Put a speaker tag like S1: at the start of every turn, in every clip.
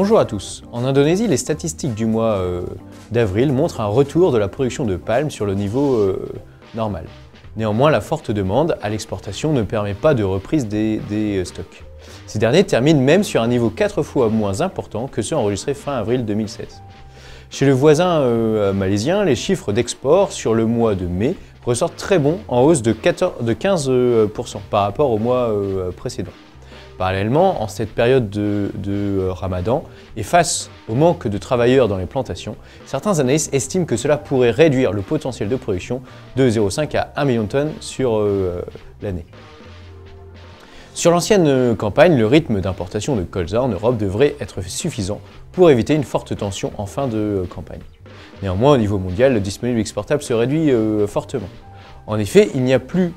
S1: Bonjour à tous. En Indonésie, les statistiques du mois d'avril montrent un retour de la production de palmes sur le niveau normal. Néanmoins, la forte demande à l'exportation ne permet pas de reprise des stocks. Ces derniers terminent même sur un niveau 4 fois moins important que ceux enregistrés fin avril 2016. Chez le voisin malaisien, les chiffres d'export sur le mois de mai ressortent très bons, en hausse de 15% par rapport au mois précédent. Parallèlement, en cette période de Ramadan, et face au manque de travailleurs dans les plantations, certains analystes estiment que cela pourrait réduire le potentiel de production de 0,5 à 1 million de tonnes sur l'année. Sur l'ancienne campagne, le rythme d'importation de colza en Europe devrait être suffisant pour éviter une forte tension en fin de campagne. Néanmoins, au niveau mondial, le disponible exportable se réduit fortement. En effet, il n'y a plus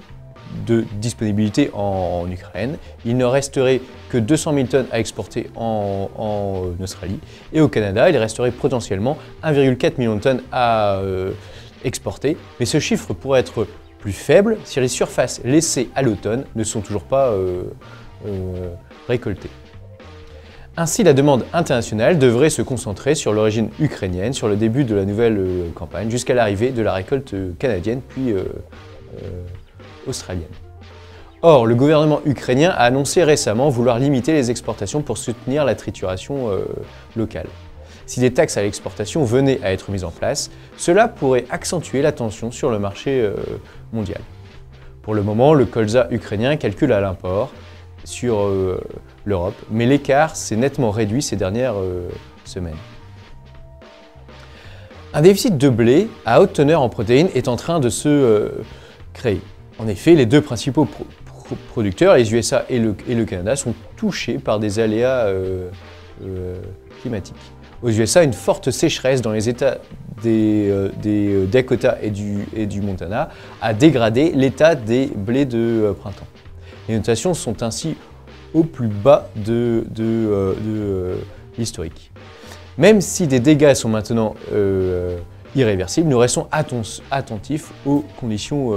S1: de disponibilité en Ukraine. Il ne resterait que 200 000 tonnes à exporter en Australie. Et au Canada, il resterait potentiellement 1,4 million de tonnes à exporter. Mais ce chiffre pourrait être plus faible si les surfaces laissées à l'automne ne sont toujours pas récoltées. Ainsi, la demande internationale devrait se concentrer sur l'origine ukrainienne sur le début de la nouvelle campagne, jusqu'à l'arrivée de la récolte canadienne puis australienne. Or, le gouvernement ukrainien a annoncé récemment vouloir limiter les exportations pour soutenir la trituration locale. Si des taxes à l'exportation venaient à être mises en place, cela pourrait accentuer la tension sur le marché mondial. Pour le moment, le colza ukrainien calcule à l'import sur l'Europe, mais l'écart s'est nettement réduit ces dernières semaines. Un déficit de blé à haute teneur en protéines est en train de se créer. En effet, les deux principaux producteurs, les USA et le Canada, sont touchés par des aléas climatiques. Aux USA, une forte sécheresse dans les États des Dakota et du Montana a dégradé l'état des blés de printemps. Les notations sont ainsi au plus bas de l'historique. Même si des dégâts sont maintenant irréversibles, nous restons attentifs aux conditions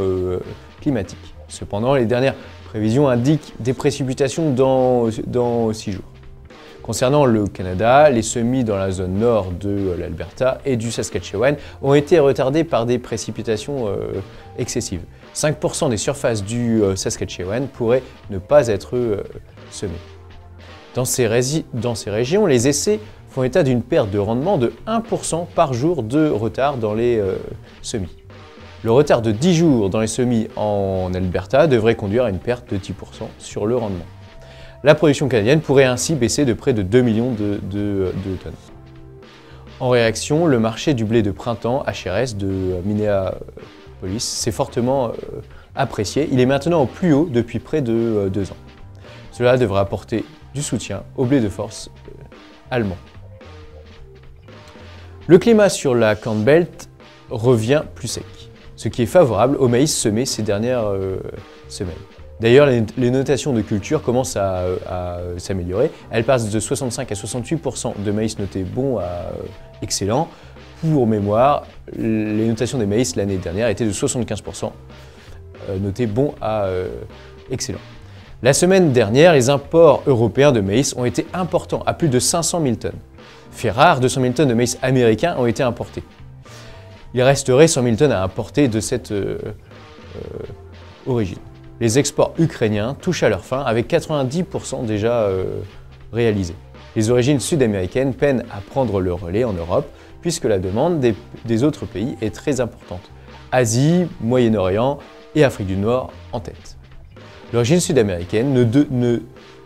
S1: climatiques. Cependant, les dernières prévisions indiquent des précipitations dans 6 jours. Concernant le Canada, les semis dans la zone nord de l'Alberta et du Saskatchewan ont été retardés par des précipitations excessives. 5% des surfaces du Saskatchewan pourraient ne pas être semées. Dans ces régions, les essais font état d'une perte de rendement de 1% par jour de retard dans les semis. Le retard de 10 jours dans les semis en Alberta devrait conduire à une perte de 10% sur le rendement. La production canadienne pourrait ainsi baisser de près de 2 millions de tonnes. En réaction, le marché du blé de printemps HRS de Minneapolis s'est fortement apprécié. Il est maintenant au plus haut depuis près de 2 ans. Cela devrait apporter du soutien au blé de force allemand. Le climat sur la Corn Belt revient plus sec, ce qui est favorable au maïs semé ces dernières semaines. D'ailleurs, les notations de culture commencent à s'améliorer. Elles passent de 65 à 68% de maïs noté bon à excellent. Pour mémoire, les notations des maïs l'année dernière étaient de 75% noté bon à excellent. La semaine dernière, les imports européens de maïs ont été importants, à plus de 500 000 tonnes. Fait rare, 200 000 tonnes de maïs américain ont été importés. Il resterait 100 000 tonnes à importer de cette origine. Les exports ukrainiens touchent à leur fin avec 90% déjà réalisés. Les origines sud-américaines peinent à prendre le relais en Europe puisque la demande des autres pays est très importante. Asie, Moyen-Orient et Afrique du Nord en tête. L'origine sud-américaine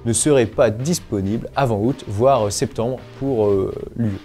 S1: ne serait pas disponible avant août, voire septembre pour l'UE.